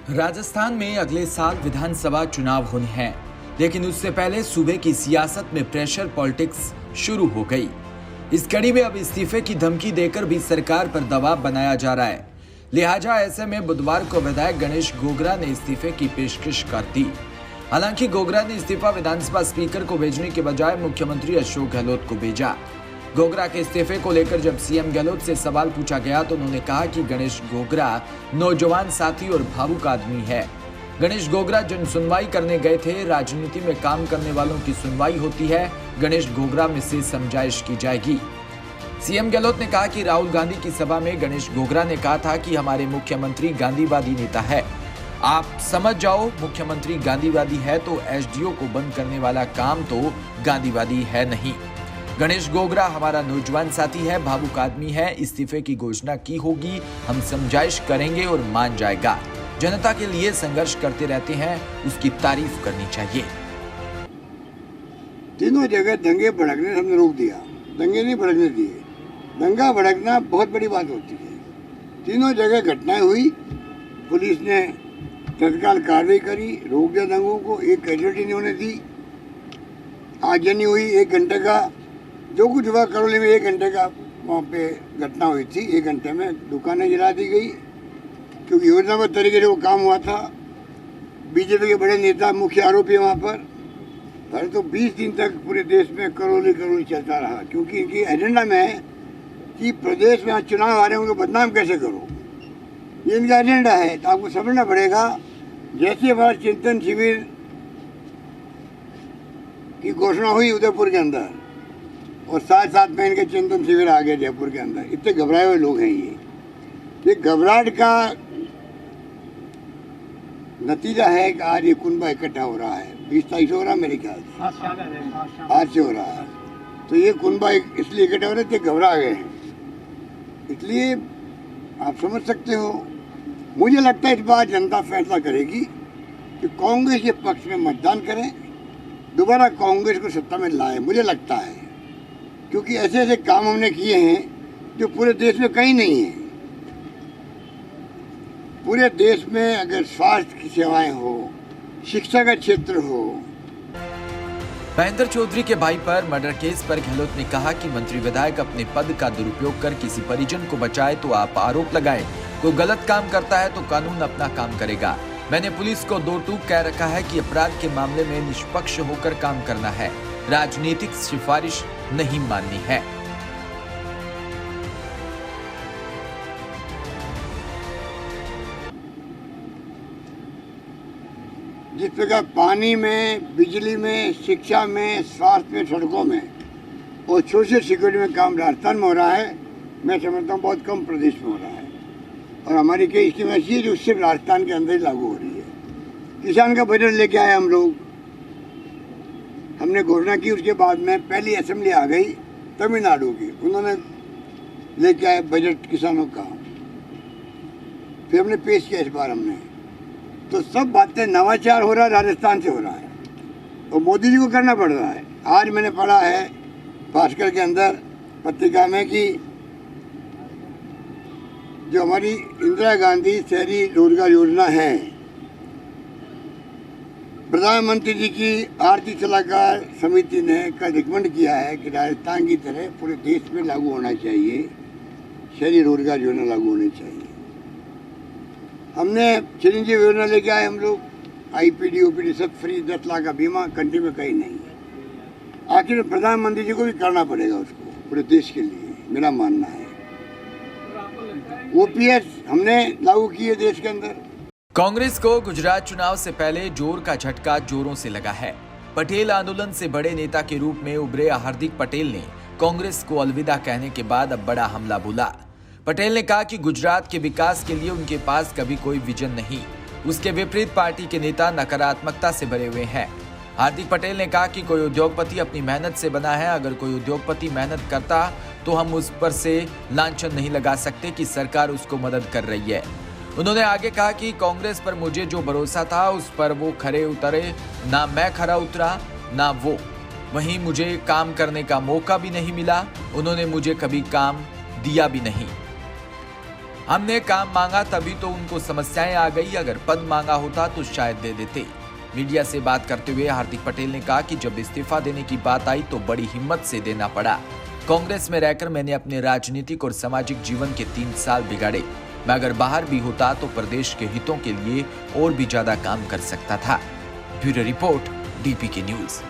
राजस्थान में अगले साल विधानसभा चुनाव होने हैं, लेकिन उससे पहले सूबे की सियासत में प्रेशर पॉलिटिक्स शुरू हो गई। इस कड़ी में अब इस्तीफे की धमकी देकर भी सरकार पर दबाव बनाया जा रहा है। लिहाजा ऐसे में बुधवार को विधायक गणेश गोगरा ने इस्तीफे की पेशकश कर दी। हालांकि गोगरा ने इस्तीफा विधानसभा स्पीकर को भेजने के बजाय मुख्यमंत्री अशोक गहलोत को भेजा। गोगरा के इस्तीफे को लेकर जब सीएम गहलोत से सवाल पूछा गया तो उन्होंने कहा कि गणेश गोगरा नौजवान साथी और भावुक आदमी है। गणेश गोगरा जन सुनवाई करने गए थे। राजनीति में काम करने वालों की सुनवाई होती है। गणेश गोगरा में से समझाइश की जाएगी। सीएम गहलोत ने कहा कि राहुल गांधी की सभा में गणेश गोगरा ने कहा था कि हमारे मुख्यमंत्री गांधीवादी नेता है। आप समझ जाओ, मुख्यमंत्री गांधीवादी है तो एसडीओ को बंद करने वाला काम तो गांधीवादी है नहीं। गणेश गोगरा हमारा नौजवान साथी है, भावुक आदमी है। इस्तीफे की घोषणा की होगी, हम समझाइश करेंगे और मान जाएगा। जनता के लिए संघर्ष करते रहते हैं, उसकी तारीफ करनी चाहिए। तीनों जगह दंगे भड़कने हमने रोक दिया। दंगे नहीं भड़कने दिए। दंगा भड़कना बहुत बड़ी बात होती है। तीनों जगह घटनाएं हुई, पुलिस ने तत्काल कार्रवाई करी, रोक दिया दंगों को। एक कैजुअल्टी नहीं होने दी। आगजनी हुई 1 घंटे का, जो कुछ हुआ करौली में 1 घंटे का वहाँ पे घटना हुई थी। 1 घंटे में दुकानें जला दी गई, क्योंकि योजनाबद्ध तरीके से वो काम हुआ था। बीजेपी के बड़े नेता मुख्य आरोपी वहाँ पर तो 20 दिन तक पूरे देश में करौली चलता रहा, क्योंकि इनकी एजेंडा में है कि प्रदेश में चुनाव आ रहे हैं उनको बदनाम कैसे करो, ये इनका एजेंडा है। तो आपको समझना पड़ेगा, जैसे हमारा चिंतन शिविर की घोषणा हुई उदयपुर के अंदर, और साथ साथ में इनके चिंतन शिविर आ गए जयपुर के अंदर। इतने घबराए हुए लोग हैं। ये घबराहट का नतीजा है कि आज ये कुनबा इकट्ठा हो रहा है। 20 तारीख से हो रहा है मेरे ख्याल से, आज से हो रहा है। तो ये कुनबा इसलिए इकट्ठा हो रहे थे, घबरा गए हैं। इसलिए आप समझ सकते हो, मुझे लगता है इस बार जनता फैसला करेगी कि कांग्रेस के पक्ष में मतदान करें, दोबारा कांग्रेस को सत्ता में लाए। मुझे लगता है, क्योंकि ऐसे ऐसे काम हमने किए हैं जो पूरे देश में कहीं नहीं है। पूरे देश में अगर स्वास्थ्य की सेवाएं हो, शिक्षा का क्षेत्र हो। महेंद्र चौधरी के भाई पर मर्डर केस पर गहलोत ने कहा कि मंत्री विधायक अपने पद का दुरुपयोग कर किसी परिजन को बचाए तो आप आरोप लगाएं। कोई गलत काम करता है तो कानून अपना काम करेगा। मैंने पुलिस को 2 टूक कह रखा है कि अपराध के मामले में निष्पक्ष होकर काम करना है, राजनीतिक सिफारिश नहीं माननी है। जिस प्रकार पानी में, बिजली में, शिक्षा में, स्वास्थ्य में, सड़कों में और सोशल सिक्योरिटी में काम राजस्थान में हो रहा है, मैं समझता हूँ बहुत कम प्रदेश में हो रहा है। और हमारी कई स्कीम ऐसी है जो सिर्फ राजस्थान के अंदर ही लागू हो रही है। किसान का बजट लेके आए हम लोग, हमने घोषणा की। उसके बाद में पहली असेंबली आ गई तमिलनाडु की, उन्होंने लेके आए बजट किसानों का, फिर हमने पेश किया इस बार हमने। तो सब बातें नवाचार हो रहा है, राजस्थान से हो रहा है और मोदी जी को करना पड़ रहा है। आज मैंने पढ़ा है भास्कर के अंदर पत्रिका में कि जो हमारी इंदिरा गांधी शहरी रोजगार योजना है, प्रधानमंत्री जी की आर्थिक सलाहकार समिति ने कल रिकमेंड किया है कि राजस्थान की तरह पूरे देश में लागू होना चाहिए, शहरी रोजगार योजना लागू होनी चाहिए। हमने चिरंजीवी योजना लेके आए हम लोग, आईपीडी ओपीडी सब फ्री, 10 लाख का बीमा, कंट्री में कहीं नहीं है। आखिर प्रधानमंत्री जी को भी करना पड़ेगा उसको पूरे देश के लिए, मेरा मानना है। ओपीएस हमने लागू किए देश के अंदर। कांग्रेस को गुजरात चुनाव से पहले जोर का झटका जोरों से लगा है। पटेल आंदोलन से बड़े नेता के रूप में उभरे हार्दिक पटेल ने कांग्रेस को अलविदा कहने के बाद अब बड़ा हमला बोला। पटेल ने कहा कि गुजरात के विकास के लिए उनके पास कभी कोई विजन नहीं। उसके विपरीत पार्टी के नेता नकारात्मकता से भरे हुए हैं। हार्दिक पटेल ने कहा कि कोई उद्योगपति अपनी मेहनत से बना है। अगर कोई उद्योगपति मेहनत करता तो हम उस पर से लांछन नहीं लगा सकते कि सरकार उसको मदद कर रही है। उन्होंने आगे कहा कि कांग्रेस पर मुझे जो भरोसा था उस पर वो खरे उतरे, ना मैं खरा उतरा ना वो। वहीं मुझे काम करने का मौका भी नहीं मिला, उन्होंने मुझे कभी काम दिया भी नहीं। हमने काम मांगा तभी तो उनको समस्याएं आ गई, अगर पद मांगा होता तो शायद दे देते। मीडिया से बात करते हुए हार्दिक पटेल ने कहा कि जब इस्तीफा देने की बात आई तो बड़ी हिम्मत से देना पड़ा। कांग्रेस में रहकर मैंने अपने राजनीतिक और सामाजिक जीवन के 3 साल बिगाड़े। मैं अगर बाहर भी होता तो प्रदेश के हितों के लिए और भी ज्यादा काम कर सकता था। Bureau report, DPK news.